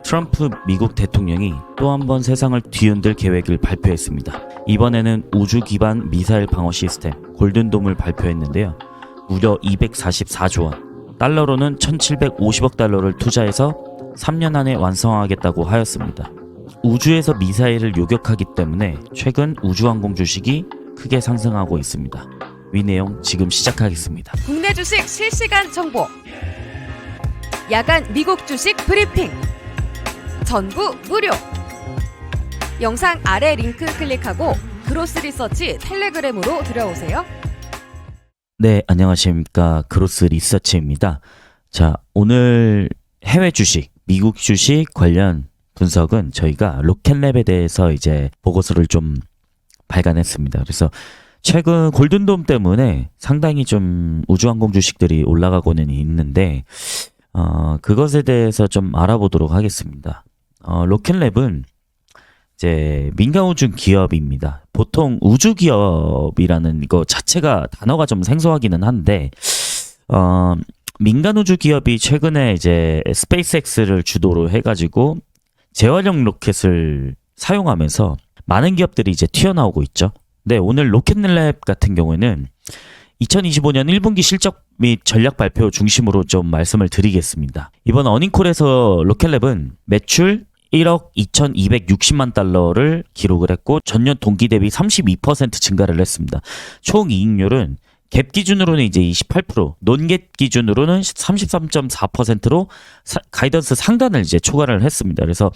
트럼프 미국 대통령이 또 한 번 세상을 뒤흔들 계획을 발표했습니다. 이번에는 우주 기반 미사일 방어 시스템 골든돔을 발표했는데요. 무려 244조 원, 달러로는 1750억 달러를 투자해서 3년 안에 완성하겠다고 하였습니다. 우주에서 미사일을 요격하기 때문에 최근 우주항공 주식이 크게 상승하고 있습니다. 위 내용 지금 시작하겠습니다. 국내 주식 실시간 정보, 야간 미국 주식 브리핑, 전부 무료. 영상 아래 링크 클릭하고 그로스 리서치 텔레그램으로 들어오세요. 네, 안녕하십니까. 그로스 리서치입니다. 자, 오늘 해외 주식, 미국 주식 관련 분석은 저희가 로켓랩에 대해서 이제 보고서를 좀 발간했습니다. 그래서 최근 골든돔 때문에 상당히 좀 우주항공 주식들이 올라가고는 있는데 그것에 대해서 좀 알아보도록 하겠습니다. 로켓랩은 이제 민간 우주 기업입니다. 보통 우주 기업이라는 이거 자체가 단어가 좀 생소하기는 한데 민간 우주 기업이 최근에 이제 스페이스X를 주도로 해가지고 재활용 로켓을 사용하면서 많은 기업들이 이제 튀어나오고 있죠. 네, 오늘 로켓랩 같은 경우에는 2025년 1분기 실적 및 전략 발표 중심으로 좀 말씀을 드리겠습니다. 이번 어닝콜에서 로켓랩은 매출 1억 2260만 달러를 기록을 했고 전년 동기 대비 32% 증가를 했습니다. 총 이익률은 갭 기준으로는 이제 28%, 논갭 기준으로는 33.4%로 가이던스 상단을 이제 초과를 했습니다. 그래서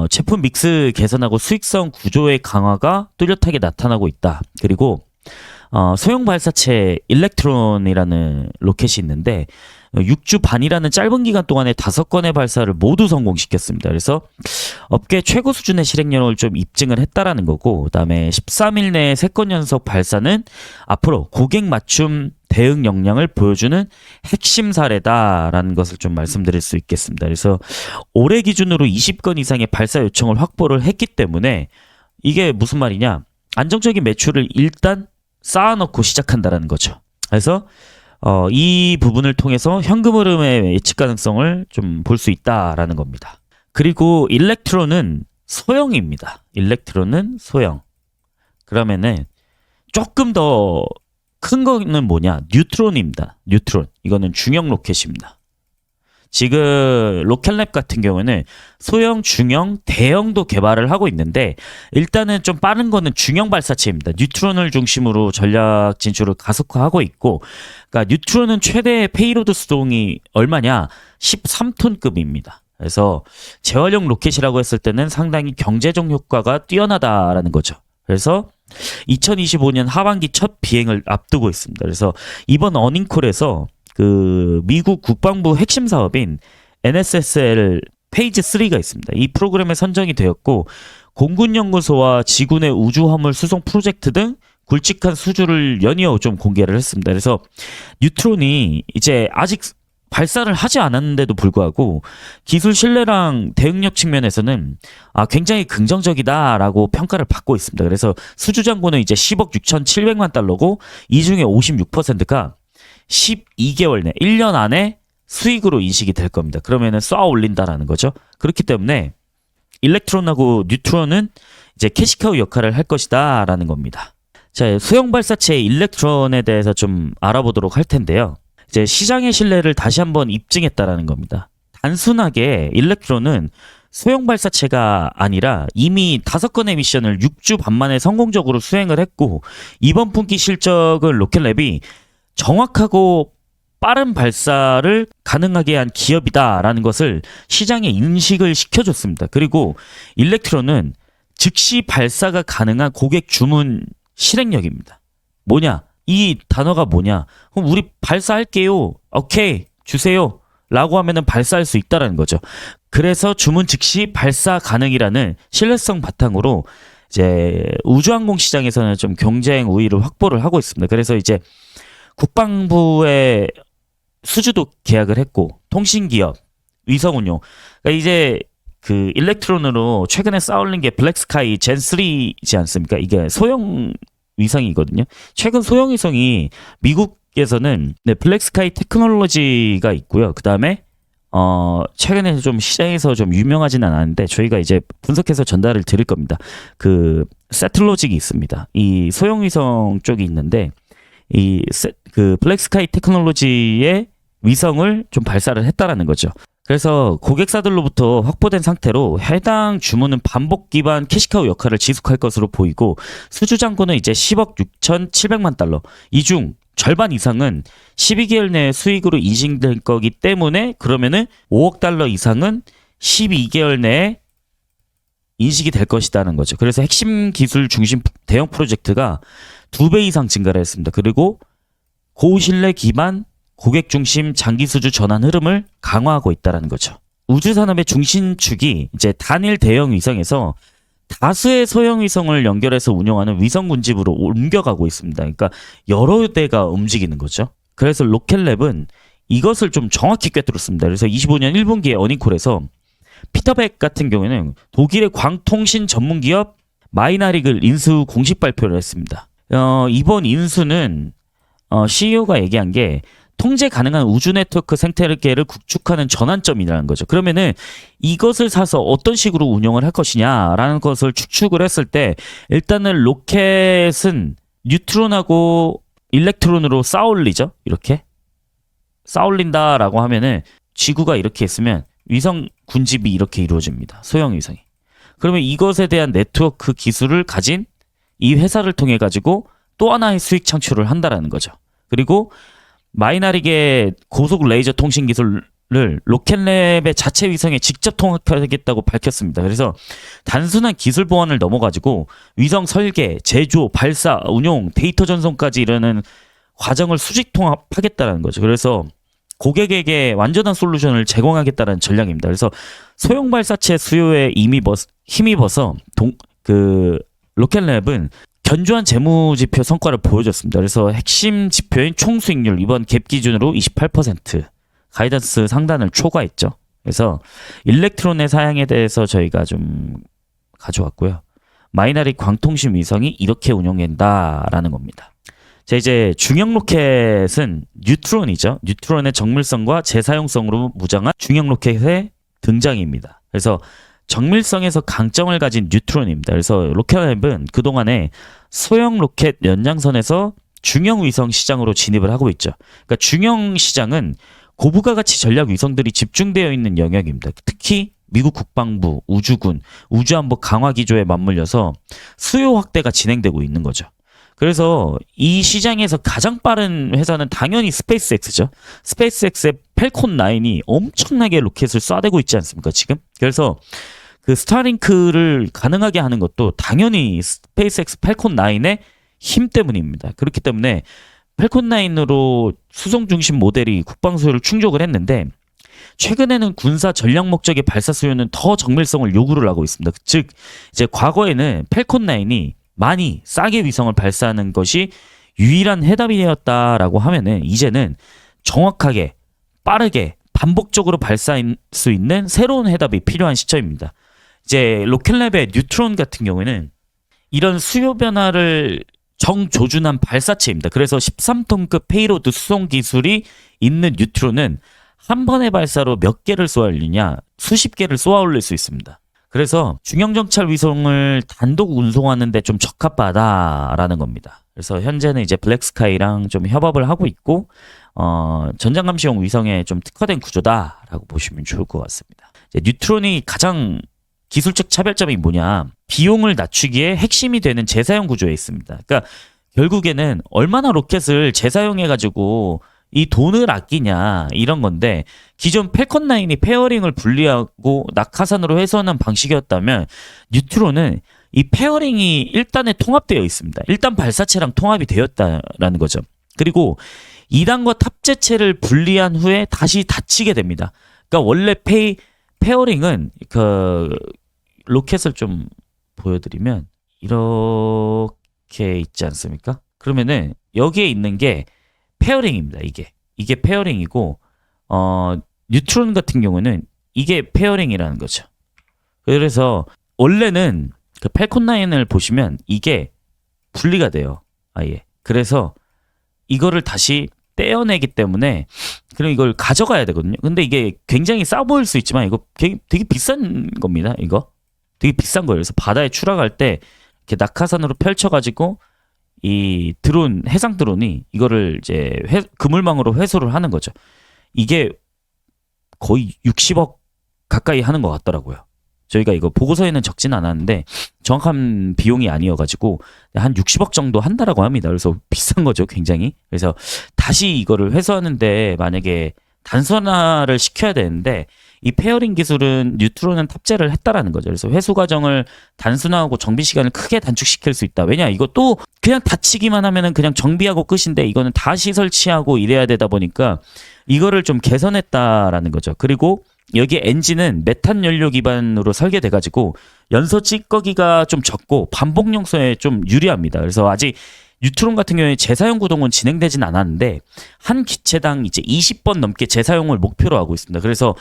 제품 믹스 개선하고 수익성 구조의 강화가 뚜렷하게 나타나고 있다. 그리고 소형 발사체 일렉트론이라는 로켓이 있는데 6주 반이라는 짧은 기간 동안에 5건의 발사를 모두 성공시켰습니다. 그래서 업계 최고 수준의 실행력을 좀 입증을 했다라는 거고, 그다음에 13일 내에 3건 연속 발사는 앞으로 고객 맞춤 대응 역량을 보여주는 핵심 사례다라는 것을 좀 말씀드릴 수 있겠습니다. 그래서 올해 기준으로 20건 이상의 발사 요청을 확보를 했기 때문에 이게 무슨 말이냐? 안정적인 매출을 일단 쌓아놓고 시작한다라는 거죠. 그래서 이 부분을 통해서 현금 흐름의 예측 가능성을 좀 볼 수 있다라는 겁니다. 그리고 일렉트론은 소형입니다. 일렉트론은 소형. 그러면은 조금 더 큰 거는 뭐냐? 뉴트론입니다. 뉴트론. 이거는 중형 로켓입니다. 지금 로켓랩 같은 경우는 소형, 중형, 대형도 개발을 하고 있는데 일단은 좀 빠른 거는 중형 발사체입니다. 뉴트론을 중심으로 전략 진출을 가속화하고 있고, 그러니까 뉴트론은 최대 페이로드 수동이 얼마냐? 13톤급입니다. 그래서 재활용 로켓이라고 했을 때는 상당히 경제적 효과가 뛰어나다라는 거죠. 그래서 2025년 하반기 첫 비행을 앞두고 있습니다. 그래서 이번 어닝콜에서 그 미국 국방부 핵심 사업인 NSSL 페이지 3가 있습니다. 이 프로그램에 선정이 되었고 공군연구소와 지군의 우주 화물 수송 프로젝트 등 굵직한 수주를 연이어 좀 공개를 했습니다. 그래서 뉴트론이 이제 아직 발사를 하지 않았는데도 불구하고 기술 신뢰랑 대응력 측면에서는 굉장히 긍정적이다라고 평가를 받고 있습니다. 그래서 수주 잔고는 이제 10억 6,700만 달러고 이 중에 56%가 12개월 내 1년 안에 수익으로 인식이 될 겁니다. 그러면은 쏘아 올린다라는 거죠. 그렇기 때문에 일렉트론하고 뉴트론은 이제 캐시카우 역할을 할 것이다라는 겁니다. 자, 소형 발사체 일렉트론에 대해서 좀 알아보도록 할 텐데요. 이제 시장의 신뢰를 다시 한번 입증했다라는 겁니다. 단순하게 일렉트론은 소형 발사체가 아니라 이미 5건의 미션을 6주 반 만에 성공적으로 수행을 했고 이번 분기 실적은 로켓랩이 정확하고 빠른 발사를 가능하게 한 기업이다라는 것을 시장에 인식을 시켜줬습니다. 그리고 일렉트론은 즉시 발사가 가능한 고객 주문 실행력입니다. 뭐냐? 이 단어가 뭐냐? 그럼 우리 발사할게요. 오케이, 주세요. 라고 하면은 발사할 수 있다라는 거죠. 그래서 주문 즉시 발사 가능이라는 신뢰성 바탕으로 이제 우주항공 시장에서는 좀 경쟁 우위를 확보를 하고 있습니다. 그래서 이제 국방부의 수주도 계약을 했고 통신기업, 위성운용. 그러니까 이제 그 일렉트론으로 최근에 쌓아올린 게 블랙스카이 젠3이지 않습니까? 이게 소형 위성이거든요. 최근 소형 위성이 미국에서는 블랙스카이 테크놀로지가 있고요. 그 다음에 최근에 좀 시장에서 좀 유명하지는 않았는데 저희가 이제 분석해서 전달을 드릴 겁니다. 그 세틀로직이 있습니다. 이 소형 위성 쪽이 있는데 그 블랙스카이 테크놀로지의 위성을 좀 발사를 했다라는 거죠. 그래서 고객사들로부터 확보된 상태로 해당 주문은 반복 기반 캐시카우 역할을 지속할 것으로 보이고 수주 잔고는 이제 10억 6,700만 달러. 이 중 절반 이상은 12개월 내에 수익으로 인식될 거기 때문에 그러면은 5억 달러 이상은 12개월 내에 인식이 될 것이라는 거죠. 그래서 핵심 기술 중심 대형 프로젝트가 2배 이상 증가를 했습니다. 그리고 고신뢰 기반 고객 중심 장기 수주 전환 흐름을 강화하고 있다는 거죠. 우주 산업의 중심축이 이제 단일 대형 위성에서 다수의 소형 위성을 연결해서 운영하는 위성 군집으로 옮겨가고 있습니다. 그러니까 여러 대가 움직이는 거죠. 그래서 로켓랩은 이것을 좀 정확히 꿰뚫었습니다. 그래서 25년 1분기에 어닝콜에서 피터백 같은 경우에는 독일의 광통신 전문 기업 마이나릭을 인수 공식 발표를 했습니다. 이번 인수는 CEO가 얘기한 게 통제 가능한 우주 네트워크 생태계를 구축하는 전환점이라는 거죠. 그러면은 이것을 사서 어떤 식으로 운영을 할 것이냐라는 것을 추측을 했을 때 일단은 로켓은 뉴트론하고 일렉트론으로 쌓아올리죠. 이렇게 쌓아올린다라고 하면은 지구가 이렇게 있으면 위성 군집이 이렇게 이루어집니다. 소형 위성이. 그러면 이것에 대한 네트워크 기술을 가진 이 회사를 통해 가지고 또 하나의 수익 창출을 한다라는 거죠. 그리고 마이나릭의 고속 레이저 통신 기술을 로켓랩의 자체 위성에 직접 통합하겠다고 밝혔습니다. 그래서 단순한 기술 보완을 넘어가지고 위성 설계, 제조, 발사, 운용, 데이터 전송까지 이르는 과정을 수직 통합하겠다는 거죠. 그래서 고객에게 완전한 솔루션을 제공하겠다는 전략입니다. 그래서 소형 발사체 수요에 힘입어서 로켓랩은 견조한 재무지표 성과를 보여줬습니다. 그래서 핵심 지표인 총수익률 이번 갭 기준으로 28% 가이던스 상단을 초과했죠. 그래서 일렉트론의 사양에 대해서 저희가 좀 가져왔고요. 마이너리 광통신 위성이 이렇게 운용된다라는 겁니다. 자, 이제 중형 로켓은 뉴트론이죠. 뉴트론의 정밀성과 재사용성으로 무장한 중형 로켓의 등장입니다. 그래서 정밀성에서 강점을 가진 뉴트론입니다. 그래서 로켓랩은 그동안에 소형 로켓 연장선에서 중형 위성 시장으로 진입을 하고 있죠. 그러니까 중형 시장은 고부가 가치 전략 위성들이 집중되어 있는 영역입니다. 특히 미국 국방부, 우주군, 우주안보 강화 기조에 맞물려서 수요 확대가 진행되고 있는 거죠. 그래서 이 시장에서 가장 빠른 회사는 당연히 스페이스X죠. 스페이스X의 펠콘 9이 엄청나게 로켓을 쏴대고 있지 않습니까, 지금? 그래서 그 스타링크를 가능하게 하는 것도 당연히 스페이스X 펠콘 9의 힘 때문입니다. 그렇기 때문에 펠콘 9으로 수송 중심 모델이 국방 수요를 충족을 했는데 최근에는 군사 전략 목적의 발사 수요는 더 정밀성을 요구를 하고 있습니다. 즉 이제 과거에는 펠콘 9이 많이 싸게 위성을 발사하는 것이 유일한 해답이었다라고 하면은 이제는 정확하게 빠르게 반복적으로 발사할 수 있는 새로운 해답이 필요한 시점입니다. 이제 로켓랩의 뉴트론 같은 경우에는 이런 수요 변화를 정조준한 발사체입니다. 그래서 13톤급 페이로드 수송 기술이 있는 뉴트론은 한 번의 발사로 몇 개를 쏘아올리냐 수십 개를 쏘아올릴 수 있습니다. 그래서 중형 정찰 위성을 단독 운송하는데 좀 적합하다라는 겁니다. 그래서 현재는 이제 블랙스카이랑 좀 협업을 하고 있고 전장 감시용 위성에 좀 특화된 구조다라고 보시면 좋을 것 같습니다. 이제 뉴트론이 가장 기술적 차별점이 뭐냐? 비용을 낮추기에 핵심이 되는 재사용 구조에 있습니다. 그러니까 결국에는 얼마나 로켓을 재사용해가지고 이 돈을 아끼냐 이런 건데 기존 펠컨 9이 페어링을 분리하고 낙하산으로 해소하는 방식이었다면 뉴트론은 이 페어링이 1단에 통합되어 있습니다. 1단 발사체랑 통합이 되었다라는 거죠. 그리고 2단과 탑재체를 분리한 후에 다시 닫히게 됩니다. 그러니까 원래 페어링은 그 로켓을 좀 보여드리면 이렇게 있지 않습니까? 그러면은 여기에 있는 게 페어링입니다. 이게 페어링이고 뉴트론 같은 경우는 이게 페어링이라는 거죠. 그래서 원래는 그 펠콘 9을 보시면 이게 분리가 돼요. 아예. 그래서 이거를 다시 떼어내기 때문에 그럼 이걸 가져가야 되거든요. 근데 이게 굉장히 싸 보일 수 있지만 이거 되게 비싼 겁니다. 이거 되게 비싼 거예요. 그래서 바다에 추락할 때 이렇게 낙하산으로 펼쳐가지고 이 드론, 해상 드론이 이거를 이제 그물망으로 회수를 하는 거죠. 이게 거의 60억 가까이 하는 것 같더라고요. 저희가 이거 보고서에는 적진 않았는데 정확한 비용이 아니어가지고 한 60억 정도 한다라고 합니다. 그래서 비싼 거죠, 굉장히. 그래서 다시 이거를 회수하는데 만약에 단순화를 시켜야 되는데 이 페어링 기술은 뉴트론은 탑재를 했다라는 거죠. 그래서 회수 과정을 단순화하고 정비 시간을 크게 단축시킬 수 있다. 왜냐, 이거 또 그냥 닫히기만 하면은 그냥 정비하고 끝인데 이거는 다시 설치하고 이래야 되다 보니까 이거를 좀 개선했다라는 거죠. 그리고 여기 엔진은 메탄 연료 기반으로 설계돼가지고 연소 찌꺼기가 좀 적고 반복 용소에 좀 유리합니다. 그래서 아직 뉴트론 같은 경우에 재사용 구동은 진행되진 않았는데 한 기체당 이제 20번 넘게 재사용을 목표로 하고 있습니다. 그래서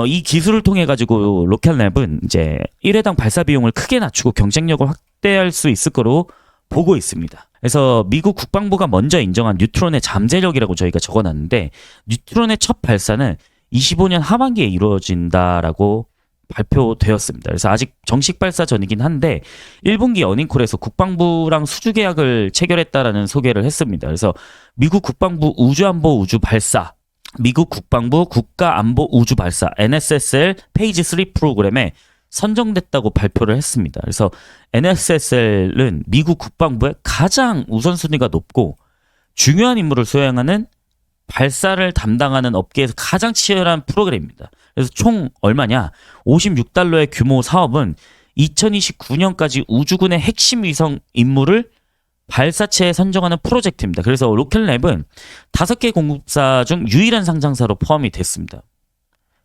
이 기술을 통해 가지고 로켓랩은 이제 1회당 발사 비용을 크게 낮추고 경쟁력을 확대할 수 있을 거로 보고 있습니다. 그래서 미국 국방부가 먼저 인정한 뉴트론의 잠재력이라고 저희가 적어놨는데 뉴트론의 첫 발사는 25년 하반기에 이루어진다라고 발표되었습니다. 그래서 아직 정식 발사 전이긴 한데 1분기 어닝콜에서 국방부랑 수주 계약을 체결했다라는 소개를 했습니다. 그래서 미국 국방부 우주안보 우주발사, 미국 국방부 국가안보우주발사 NSSL 페이지 3 프로그램에 선정됐다고 발표를 했습니다. 그래서 NSSL은 미국 국방부의 가장 우선순위가 높고 중요한 임무를 수행하는 발사를 담당하는 업계에서 가장 치열한 프로그램입니다. 그래서 총 얼마냐? 56달러의 규모 사업은 2029년까지 우주군의 핵심 위성 임무를 발사체에 선정하는 프로젝트입니다. 그래서 로켓랩은 5개 공급사 중 유일한 상장사로 포함이 됐습니다.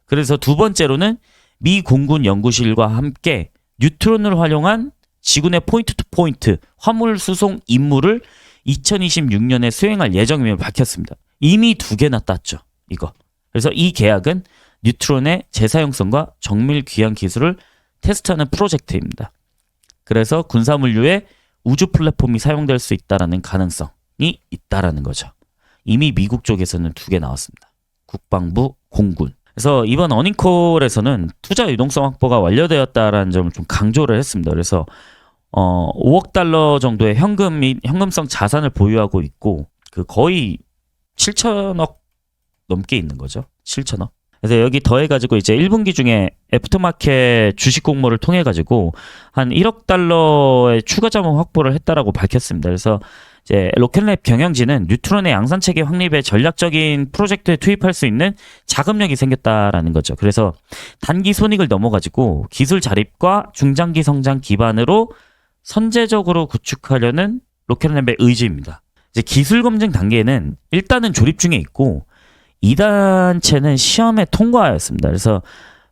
그래서 두 번째로는 미 공군 연구실과 함께 뉴트론을 활용한 지구내 포인트 투 포인트 화물 수송 임무를 2026년에 수행할 예정임을 밝혔습니다. 이미 2개나 땄죠, 이거. 그래서 이 계약은 뉴트론의 재사용성과 정밀 귀환 기술을 테스트하는 프로젝트입니다. 그래서 군사물류에 우주 플랫폼이 사용될 수 있다는 가능성이 있다라는 거죠. 이미 미국 쪽에서는 2개 나왔습니다. 국방부, 공군. 그래서 이번 어닝콜에서는 투자 유동성 확보가 완료되었다라는 점을 좀 강조를 했습니다. 그래서 5억 달러 정도의 현금 및 현금성 자산을 보유하고 있고 그 거의 7천억 넘게 있는 거죠. 7천억. 그래서 여기 더해가지고 이제 1분기 중에 애프터마켓 주식 공모를 통해가지고 한 1억 달러의 추가 자본 확보를 했다라고 밝혔습니다. 그래서 이제 로켓랩 경영진은 뉴트론의 양산 체계 확립에 전략적인 프로젝트에 투입할 수 있는 자금력이 생겼다라는 거죠. 그래서 단기 손익을 넘어가지고 기술 자립과 중장기 성장 기반으로 선제적으로 구축하려는 로켓랩의 의지입니다. 이제 기술 검증 단계는 일단은 조립 중에 있고 2단체는 시험에 통과하였습니다. 그래서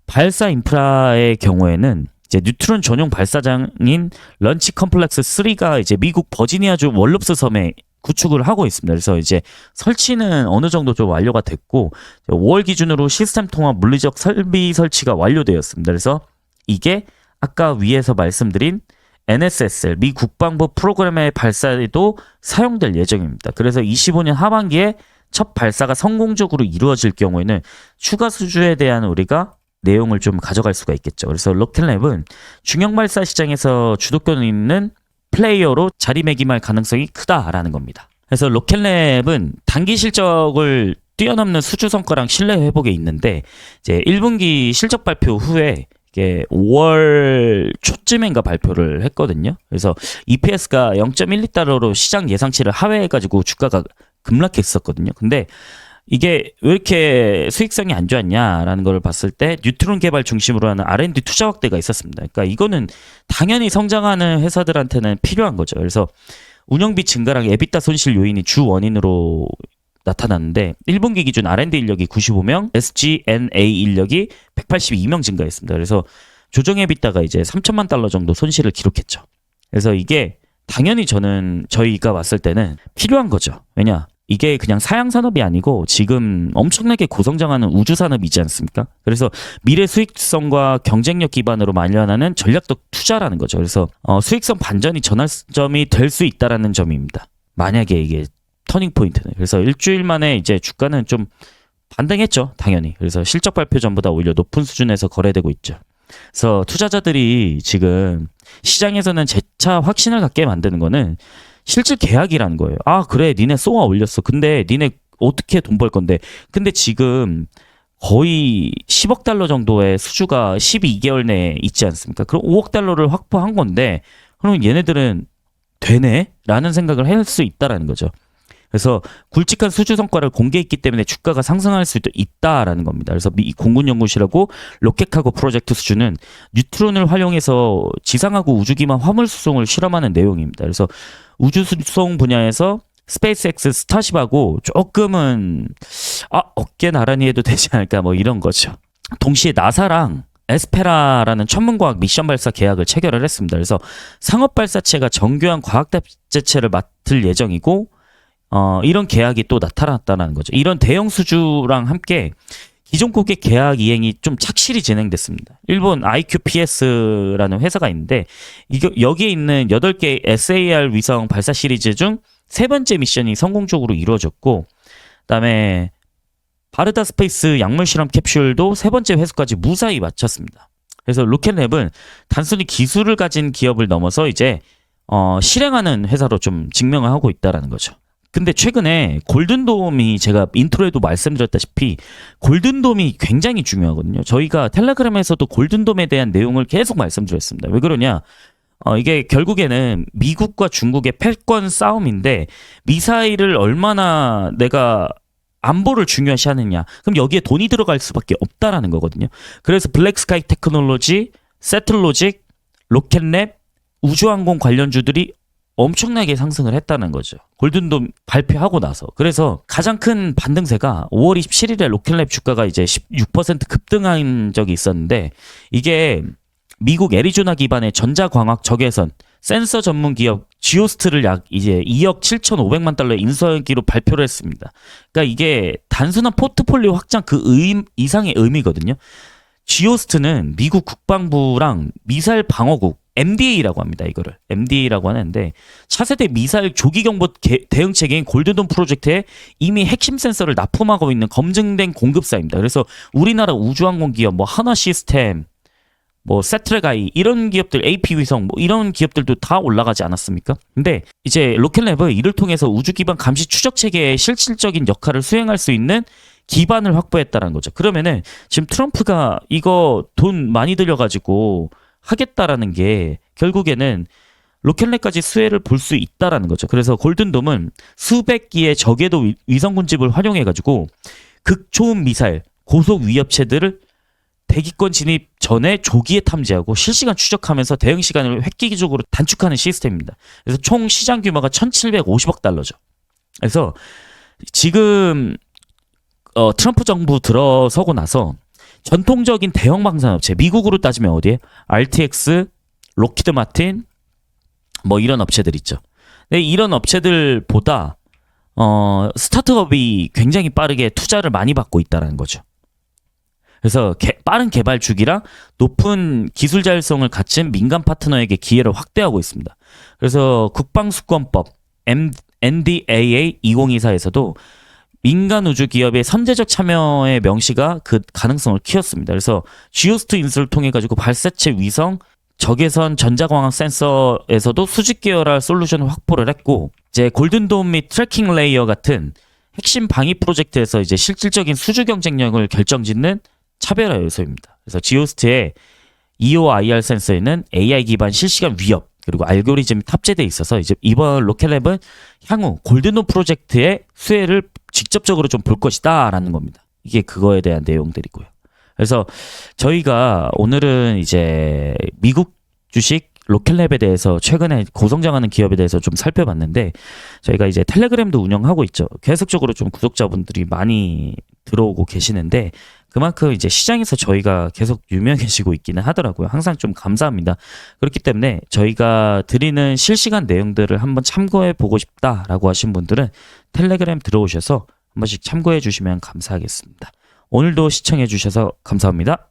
발사 인프라의 경우에는 이제 뉴트론 전용 발사장인 런치 컴플렉스 3가 이제 미국 버지니아주 월롭스 섬에 구축을 하고 있습니다. 그래서 이제 설치는 어느 정도 좀 완료가 됐고 5월 기준으로 시스템 통합 물리적 설비 설치가 완료되었습니다. 그래서 이게 아까 위에서 말씀드린 NSSL 미 국방부 프로그램의 발사에도 사용될 예정입니다. 그래서 25년 하반기에 첫 발사가 성공적으로 이루어질 경우에는 추가 수주에 대한 우리가 내용을 좀 가져갈 수가 있겠죠. 그래서 로켓랩은 중형 발사 시장에서 주도권 있는 플레이어로 자리매김할 가능성이 크다라는 겁니다. 그래서 로켓랩은 단기 실적을 뛰어넘는 수주 성과랑 신뢰 회복에 있는데 이제 1분기 실적 발표 후에 이게 5월 초쯤인가 발표를 했거든요. 그래서 EPS가 0.12달러로 시장 예상치를 하회해가지고 주가가 급락했었거든요. 근데 이게 왜 이렇게 수익성이 안 좋았냐라는 걸 봤을 때 뉴트론 개발 중심으로 하는 R&D 투자 확대가 있었습니다. 그러니까 이거는 당연히 성장하는 회사들한테는 필요한 거죠. 그래서 운영비 증가랑 에비타 손실 요인이 주 원인으로 나타났는데 1분기 기준 R&D 인력이 95명, SG&A 인력이 182명 증가했습니다. 그래서 조정 에비타가 이제 3천만 달러 정도 손실을 기록했죠. 그래서 이게 당연히 저희가 봤을 때는 필요한 거죠. 왜냐? 이게 그냥 사양 산업이 아니고 지금 엄청나게 고성장하는 우주 산업이지 않습니까? 그래서 미래 수익성과 경쟁력 기반으로 마련하는 전략적 투자라는 거죠. 그래서 수익성 반전이 전환점이 될 수 있다라는 점입니다. 만약에 이게 터닝 포인트는. 그래서 일주일 만에 이제 주가는 좀 반등했죠, 당연히. 그래서 실적 발표 전보다 오히려 높은 수준에서 거래되고 있죠. 그래서 투자자들이 지금 시장에서는 재차 확신을 갖게 만드는 거는 실질 계약이라는 거예요. 아, 그래, 니네 쏘아 올렸어. 근데 니네 어떻게 돈 벌 건데? 근데 지금 거의 10억 달러 정도의 수주가 12개월 내에 있지 않습니까? 그럼 5억 달러를 확보한 건데, 그럼 얘네들은 되네? 라는 생각을 할 수 있다라는 거죠. 그래서 굵직한 수주 성과를 공개했기 때문에 주가가 상승할 수도 있다라는 겁니다. 그래서 미 공군연구실하고 로켓하고 프로젝트 수주는 뉴트론을 활용해서 지상하고 우주기만 화물 수송을 실험하는 내용입니다. 그래서 우주 수송 분야에서 스페이스X 스타쉽하고 조금은 어깨 나란히 해도 되지 않을까 뭐 이런 거죠. 동시에 나사랑 에스페라라는 천문과학 미션 발사 계약을 체결을 했습니다. 그래서 상업 발사체가 정교한 과학 답제체를 맡을 예정이고 이런 계약이 또 나타났다는 거죠. 이런 대형 수주랑 함께 기존 고객 계약 이행이 좀 착실히 진행됐습니다. 일본 IQPS라는 회사가 있는데 여기에 있는 8개 SAR 위성 발사 시리즈 중 3번째 미션이 성공적으로 이루어졌고, 그다음에 바르다 스페이스 약물 실험 캡슐도 3번째 회수까지 무사히 마쳤습니다. 그래서 로켓랩은 단순히 기술을 가진 기업을 넘어서 이제 실행하는 회사로 좀 증명을 하고 있다라는 거죠. 근데 최근에 골든돔이 제가 인트로에도 말씀드렸다시피 골든돔이 굉장히 중요하거든요. 저희가 텔레그램에서도 골든돔에 대한 내용을 계속 말씀드렸습니다. 왜 그러냐? 이게 결국에는 미국과 중국의 패권 싸움인데 미사일을 얼마나 내가 안보를 중요시하느냐. 그럼 여기에 돈이 들어갈 수밖에 없다라는 거거든요. 그래서 블랙스카이 테크놀로지, 세틀로직, 로켓랩, 우주항공 관련주들이 엄청나게 상승을 했다는 거죠. 골든돔 발표하고 나서. 그래서 가장 큰 반등세가 5월 27일에 로켓랩 주가가 이제 16% 급등한 적이 있었는데, 이게 미국 애리조나 기반의 전자광학 적외선 센서 전문 기업 지오스트를 약 이제 2억 7,500만 달러의 인수하기로 발표를 했습니다. 그러니까 이게 단순한 포트폴리오 확장 이상의 의미거든요. 지오스트는 미국 국방부랑 미사일 방어국 MDA라고 합니다. 이거를 MDA라고 하는데 차세대 미사일 조기 경보 대응 체계인 골든돔 프로젝트에 이미 핵심 센서를 납품하고 있는 검증된 공급사입니다. 그래서 우리나라 우주항공 기업 뭐 하나 시스템, 뭐 세트레가이 이런 기업들, AP 위성 뭐 이런 기업들도 다 올라가지 않았습니까? 근데 이제 로켓랩은 이를 통해서 우주 기반 감시 추적 체계의 실질적인 역할을 수행할 수 있는 기반을 확보했다는 거죠. 그러면은 지금 트럼프가 이거 돈 많이 들여가지고 하겠다라는 게 결국에는 로켓랩까지 수혜를 볼 수 있다라는 거죠. 그래서 골든돔은 수백 기의 저궤도 위성 군집을 활용해가지고 극초음 미사일, 고속 위협체들을 대기권 진입 전에 조기에 탐지하고 실시간 추적하면서 대응 시간을 획기적으로 단축하는 시스템입니다. 그래서 총 시장 규모가 1,750억 달러죠. 그래서 지금 트럼프 정부 들어서고 나서 전통적인 대형 방산업체, 미국으로 따지면 어디에? RTX, 로키드 마틴 뭐 이런 업체들 있죠. 근데 이런 업체들보다 스타트업이 굉장히 빠르게 투자를 많이 받고 있다는 거죠. 그래서 빠른 개발 주기랑 높은 기술 자율성을 갖춘 민간 파트너에게 기회를 확대하고 있습니다. 그래서 국방수권법 NDAA 2024에서도 민간 우주 기업의 선제적 참여의 명시가 그 가능성을 키웠습니다. 그래서 지오스트 인수를 통해 가지고 발사체 위성, 적외선 전자광학 센서에서도 수직 계열화 솔루션을 확보를 했고, 이제 골든돔 및 트래킹 레이어 같은 핵심 방위 프로젝트에서 이제 실질적인 수주 경쟁력을 결정짓는 차별화 요소입니다. 그래서 지오스트의 EOIR 센서에는 AI 기반 실시간 위협 그리고 알고리즘이 탑재되어 있어서 이제 이번 로켓랩은 향후 골든돔 프로젝트의 수혜를 직접적으로 좀 볼 것이다라는 겁니다. 이게 그거에 대한 내용들이고요. 그래서 저희가 오늘은 이제 미국 주식 로켓랩에 대해서 최근에 고성장하는 기업에 대해서 좀 살펴봤는데, 저희가 이제 텔레그램도 운영하고 있죠. 계속적으로 좀 구독자분들이 많이 들어오고 계시는데 그만큼 이제 시장에서 저희가 계속 유명해지고 있기는 하더라고요. 항상 좀 감사합니다. 그렇기 때문에 저희가 드리는 실시간 내용들을 한번 참고해 보고 싶다라고 하신 분들은 텔레그램 들어오셔서 한 번씩 참고해 주시면 감사하겠습니다. 오늘도 시청해 주셔서 감사합니다.